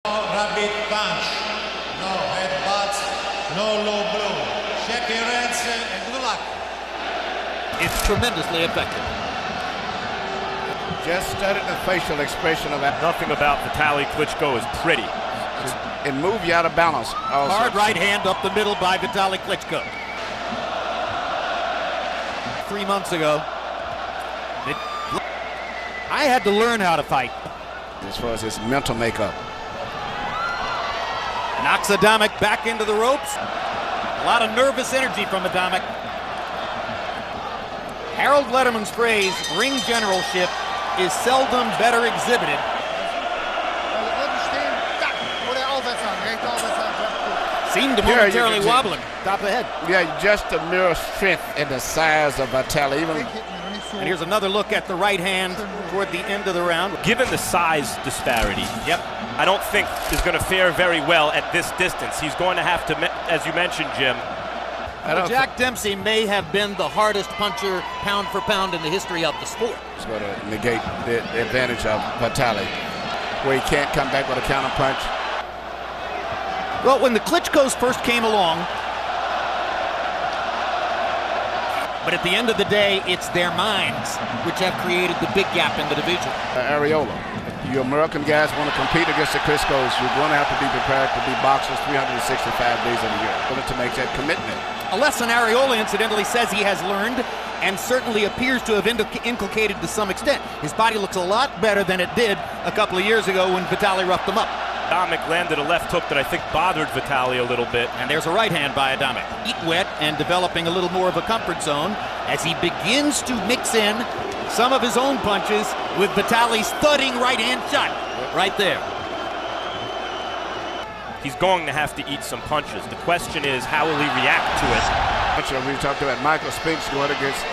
Rabbit punch, no headbutts, no low blow. Check your hands and good luck. It's tremendously effective. Just studied the facial expression of that. Nothing about Vitaly Klitschko is pretty. It move you out of balance. Also. Hard right hand up the middle by Vitaly Klitschko. 3 months ago, I had to learn how to fight. As far as his mental makeup. Knocks Adamek back into the ropes. A lot of nervous energy from Adamek. Harold Letterman's phrase, ring generalship, is seldom better exhibited. Seemed to momentarily wobbling, top of the head. Yeah, just a mere strength in the size of Vitaly. And here's another look at the right hand toward the end of the round. Given the size disparity, I don't think is going to fare very well at this distance. He's going to have to, as you mentioned, Jim. Jack Dempsey may have been the hardest puncher pound for pound in the history of the sport. It's going to negate the advantage of Vitaly, where he can't come back with a counter punch. Well, when the Klitschkos first came along, but at the end of the day, it's their minds which have created the big gap in the division. Areola, you American guys want to compete against the Klitschkos, you're going to have to be prepared to be boxers 365 days of the year to make that commitment. A lesson Areola incidentally says he has learned and certainly appears to have inculcated to some extent. His body looks a lot better than it did a couple of years ago when Vitaly roughed him up. Adamek landed a left hook that I think bothered Vitaly a little bit. And there's a right hand by Adamek. Eat wet and developing a little more of a comfort zone as he begins to mix in some of his own punches with Vitaly's thudding right hand shot. Right there. He's going to have to eat some punches. The question is, how will he react to it? We talked about Michael Spinks going against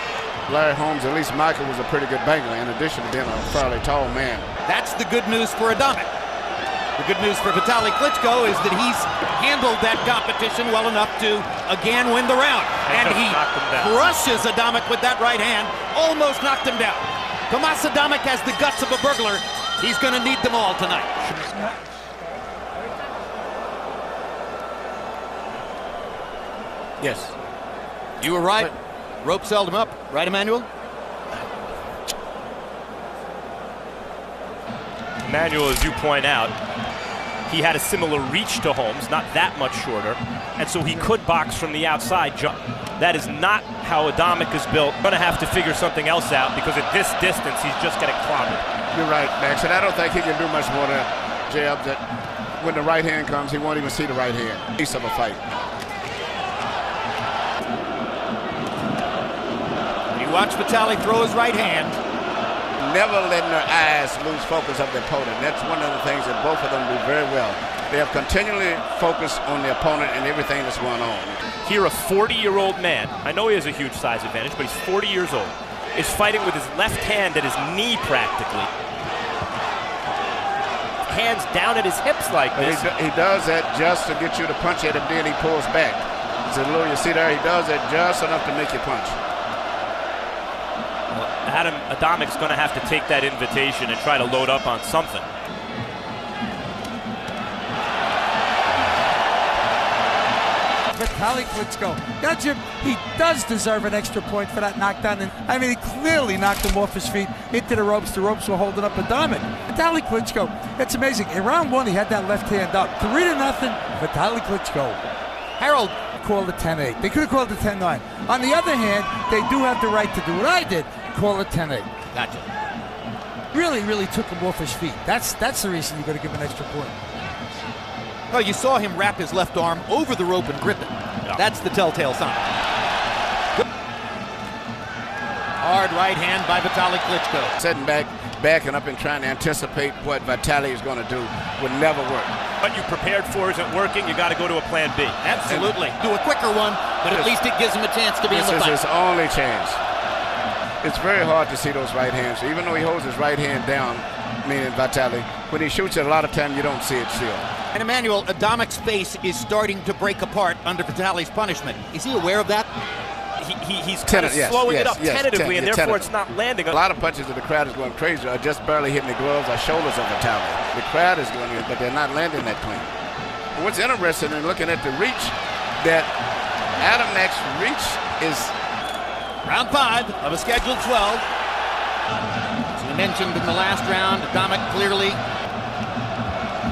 Larry Holmes. At least Michael was a pretty good bangler in addition to being a fairly tall man. That's the good news for Adamek. The good news for Vitaly Klitschko is that he's handled that competition well enough to again win the round. And he crushes Adamek with that right hand, almost knocked him down. Tomas Adamek has the guts of a burglar. He's going to need them all tonight. Yes. You were right. Ropes held him up. Right, Emmanuel? Emmanuel, as you point out, he had a similar reach to Holmes, not that much shorter, and so he could box from the outside. That is not how Adamek is built. Going to have to figure something else out because at this distance, he's just getting clobbered. You're right, Max, and I don't think he can do much more than jab. That when the right hand comes, he won't even see the right hand. Piece of a fight. You watch Vitaly throw his right hand. Never letting their eyes lose focus of the opponent. That's one of the things that both of them do very well. They have continually focused on the opponent and everything that's going on. Here, a 40-year-old man, I know he has a huge size advantage, but he's 40 years old, is fighting with his left hand at his knee practically. Hands down at his hips like this. He does that just to get you to punch at him, then he pulls back. It's a little, you see there, he does that just enough to make you punch. Adamek's going to have to take that invitation and try to load up on something. Vitaly Klitschko. Now, Jim, he does deserve an extra point for that knockdown. And I mean, he clearly knocked him off his feet into the ropes. The ropes were holding up Adamek. Vitaly Klitschko, it's amazing. In round one, he had that left hand up. 3-0, Vitaly Klitschko. Harold called it 10-8. They could have called it 10-9. On the other hand, they do have the right to do what I did. Call it 10-8. Gotcha. Really took him off his feet. That's the reason you're going to give him an extra point. Oh, you saw him wrap his left arm over the rope and grip it. Yeah. That's the telltale sign. Hard right hand by Vitaly Klitschko. Sitting back, backing up and trying to anticipate what Vitaly is going to do would never work. What you prepared for isn't working, you got to go to a plan B. Absolutely. Do a quicker one, but at least it gives him a chance to be in the fight. This is his only chance. It's very hard to see those right hands. Even though he holds his right hand down, meaning Vitaly, when he shoots it, a lot of time you don't see it still. And Emmanuel, Adamek's face is starting to break apart under Vitaly's punishment. Is he aware of that? he's kind of slowing it up tentatively, and therefore it's not landing. A lot of punches that the crowd is going crazy are just barely hitting the gloves or shoulders of Vitaly. The crowd is doing it, but they're not landing that clean. What's interesting in looking at the reach, that Adamek's reach is... Round 5 of a scheduled 12. As we mentioned in the last round, Adamek clearly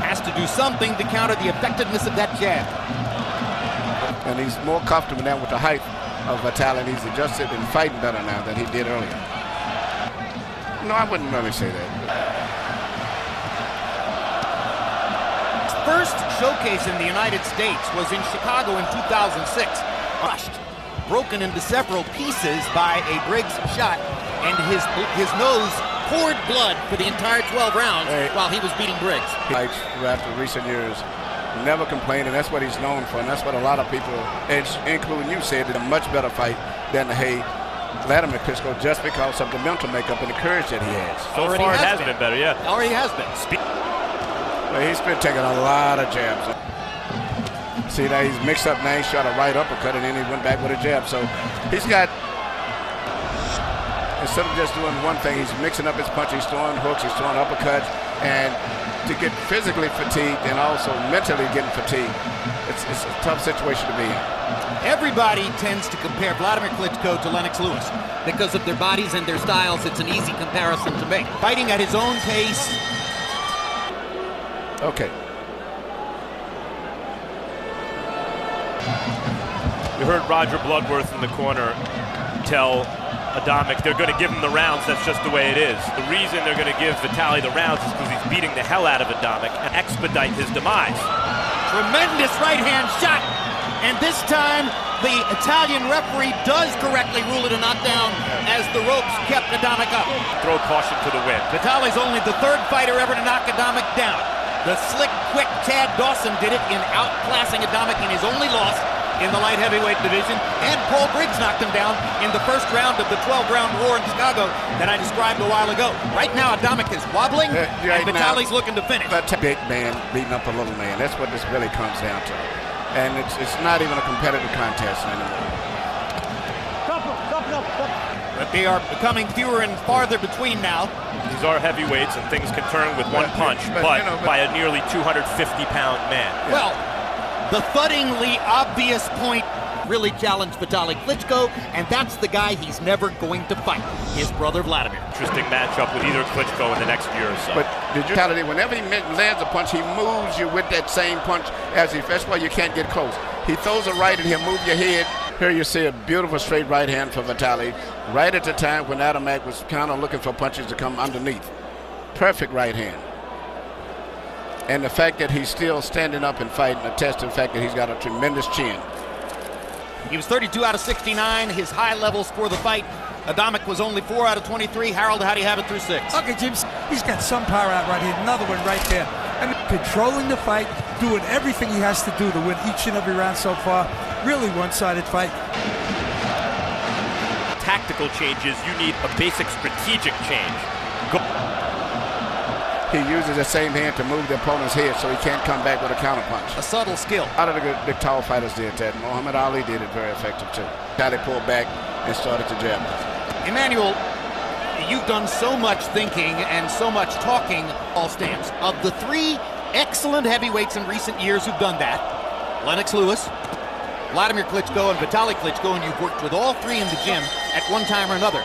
has to do something to counter the effectiveness of that jab. And he's more comfortable now with the height of Vitaly, and he's adjusted and fighting better now than he did earlier. No, I wouldn't really say that. First showcase in the United States was in Chicago in 2006. Crushed, broken into several pieces by a Briggs shot, and his nose poured blood for the entire 12 rounds while he was beating Briggs. Fights after recent years, never complained, and that's what he's known for, and that's what a lot of people, including you, said, that a much better fight than the Vladimir Klitschko, just because of the mental makeup and the courage that he has. So far it has been better, yeah. Already has been. Well, he's been taking a lot of jabs. See, now he's mixed up now. He shot a right uppercut, and then he went back with a jab. So he's got, instead of just doing one thing, he's mixing up his punch. He's throwing hooks, he's throwing uppercuts, and to get physically fatigued and also mentally getting fatigued, it's a tough situation to be in. Everybody tends to compare Vladimir Klitschko to Lennox Lewis because of their bodies and their styles. It's an easy comparison to make. Fighting at his own pace. Okay. You heard Roger Bloodworth in the corner tell Adamek they're going to give him the rounds. That's just the way it is. The reason they're going to give Vitaly the rounds is because he's beating the hell out of Adamek and expedite his demise. Tremendous right hand shot, and this time the Italian referee does correctly rule it a knockdown as the ropes kept Adamek up. Throw caution to the wind. Vitaly's only the third fighter ever to knock Adamek down. The slick, quick Tad Dawson did it in outclassing Adamek in his only loss in the light heavyweight division, and Paul Briggs knocked him down in the first round of the 12-round war in Chicago that I described a while ago. Right now, Adamek is wobbling, and Vitaly's looking to finish. Big man beating up a little man. That's what this really comes down to. And it's not even a competitive contest anymore. But they are becoming fewer and farther between now. These are heavyweights, and things can turn with one punch, but by a nearly 250-pound man. Yeah. Well, the thuddingly obvious point really challenged Vitaly Klitschko, and that's the guy he's never going to fight, his brother Vladimir. Interesting matchup with either Klitschko in the next year or so. But whenever he lands a punch, he moves you with that same punch as he. That's why you can't get close. He throws a right and he'll move your head. Here you see a beautiful straight right hand for Vitaly, right at the time when Adamek was kind of looking for punches to come underneath. Perfect right hand. And the fact that he's still standing up and fighting attests to the fact that he's got a tremendous chin. He was 32 out of 69, his high levels for the fight. Adamek was only 4 out of 23. Harold, how do you have it through 6? Okay, Jim, he's got some power out right here. Another one right there. I mean, controlling the fight, doing everything he has to do to win each and every round so far. Really one-sided fight. Tactical changes, you need a basic strategic change. He uses the same hand to move the opponent's head so he can't come back with a counterpunch. A subtle skill. A lot of the tall fighters did that. Muhammad Ali did it very effective too. Vitaly pulled back and started to jab. Emmanuel, you've done so much thinking and so much talking all stance. Of the 3 excellent heavyweights in recent years who've done that, Lennox Lewis, Vladimir Klitschko, and Vitaly Klitschko, and you've worked with all 3 in the gym at one time or another.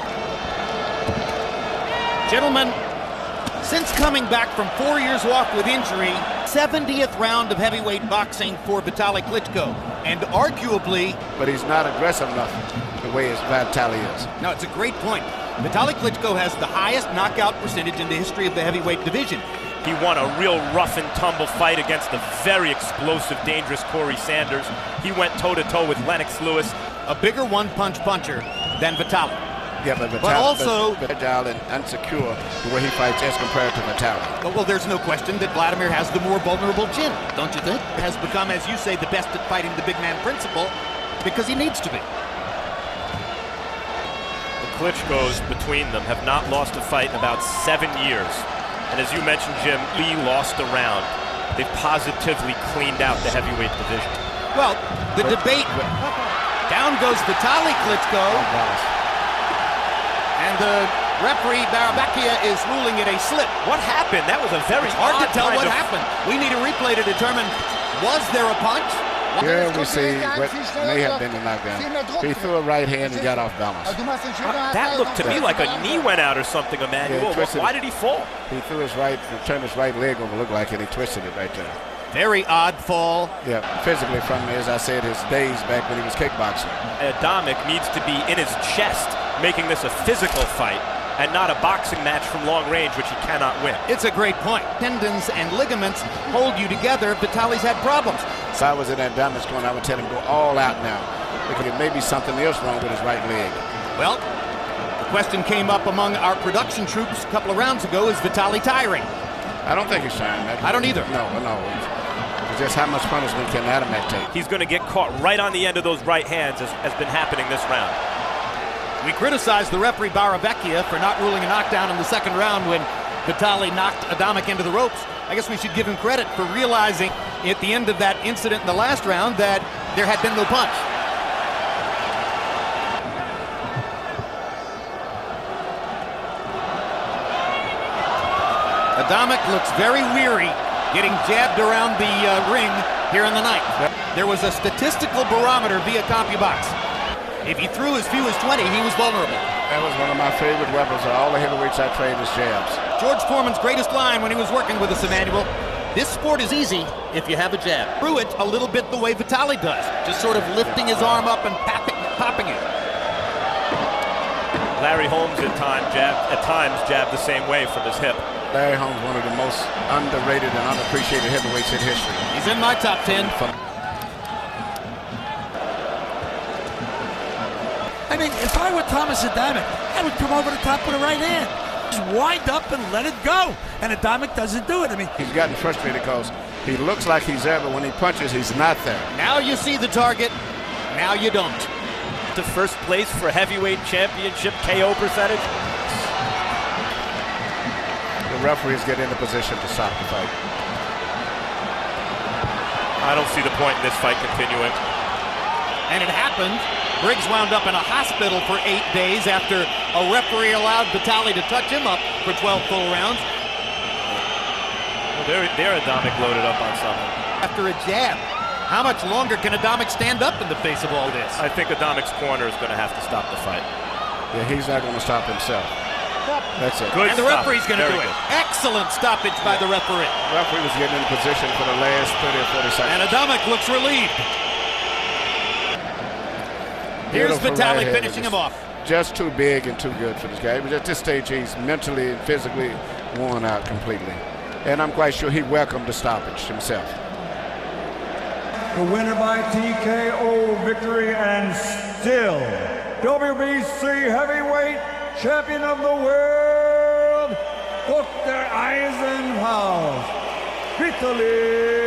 Gentlemen, since coming back from 4 years off with injury, 70th round of heavyweight boxing for Vitaly Klitschko, and arguably... But he's not aggressive enough the way his Vitaly is. No, it's a great point. Vitaly Klitschko has the highest knockout percentage in the history of the heavyweight division. He won a real rough and tumble fight against the very explosive, dangerous Corey Sanders. He went toe-to-toe with Lennox Lewis. A bigger one-punch puncher than Vitaly. Yeah, but also agile and unsecure the way he fights as compared to Vitaly. Well, there's no question that Vladimir has the more vulnerable chin, don't you think? Has become, as you say, the best at fighting the big man principle because he needs to be. The Klitschkos between them have not lost a fight in about 7 years. And as you mentioned, Jim, Lee lost a round. They've positively cleaned out the heavyweight division. Well, the debate down Down goes Vitaly Klitschko. And the referee Barabakia is ruling it a slip. What happened? That was a very Hard to odd tell kind what of- happened. We need a replay to determine, was there a punch? Here we see what may have been a knockdown. He threw a right hand and got off balance. That looked to me like a knee went out or something, Emmanuel. twisted Why it. did he fall? He threw his right, turned his right leg over, looked like it, and he twisted it right there. Very odd fall. Yeah, physically from, as I said, his days back when he was kickboxing. Adamek needs to be in his chest, making this a physical fight and not a boxing match from long range, which he cannot win. It's a great point. Tendons and ligaments hold you together. Vitaly's had problems. If I was in Adamek's corner, I would tell him go all out now, because there may be something else wrong with his right leg. Well, the question came up among our production troops a couple of rounds ago, is Vitaly tiring? I don't think he's trying that. I don't either. No. It's just how much punishment can Adamek take? He's going to get caught right on the end of those right hands, as has been happening this round. We criticized the referee Barabakia for not ruling a knockdown in the second round when Vitaly knocked Adamek into the ropes. I guess we should give him credit for realizing at the end of that incident in the last round that there had been no punch. Adamek looks very weary, getting jabbed around the ring here in the ninth. There was a statistical barometer via CompuBox. If he threw as few as 20, he was vulnerable. That was one of my favorite weapons of all the heavyweights I trained is jabs. George Foreman's greatest line when he was working with us, Emmanuel, this sport is easy if you have a jab. Threw it a little bit the way Vitaly does, just sort of lifting his arm up and popping it. Larry Holmes at times jabbed the same way from his hip. Larry Holmes, one of the most underrated and unappreciated heavyweights in history. He's in my top 10. I mean, if I were Thomas Adamek, I would come over the top with a right hand. Just wind up and let it go. And Adamek doesn't do it. I mean, He's gotten frustrated because he looks like he's there, but when he punches, he's not there. Now you see the target, now you don't. To first place for heavyweight championship KO percentage. The referees get into position to stop the fight. I don't see the point in this fight continuing. And it happened. Briggs wound up in a hospital for 8 days after a referee allowed Vitaly to touch him up for 12 full rounds. Well, there Adamek loaded up on something. After a jab. How much longer can Adamek stand up in the face of all this? I think Adamek's corner is going to have to stop the fight. Yeah, he's not going to stop himself. That's it. Good And the stop. referee's going to do Very it. good. Excellent stoppage by the referee. The referee was getting in position for the last 30 or 40 seconds. And Adamek looks relieved. Here's Beautiful Vitaly right hand. finishing him off. Just too big and too good for this guy. But at this stage, he's mentally and physically worn out completely. And I'm quite sure he welcomed the stoppage himself. The winner by TKO victory and still WBC heavyweight champion of the world, Dr. Eisenhower, Vitaly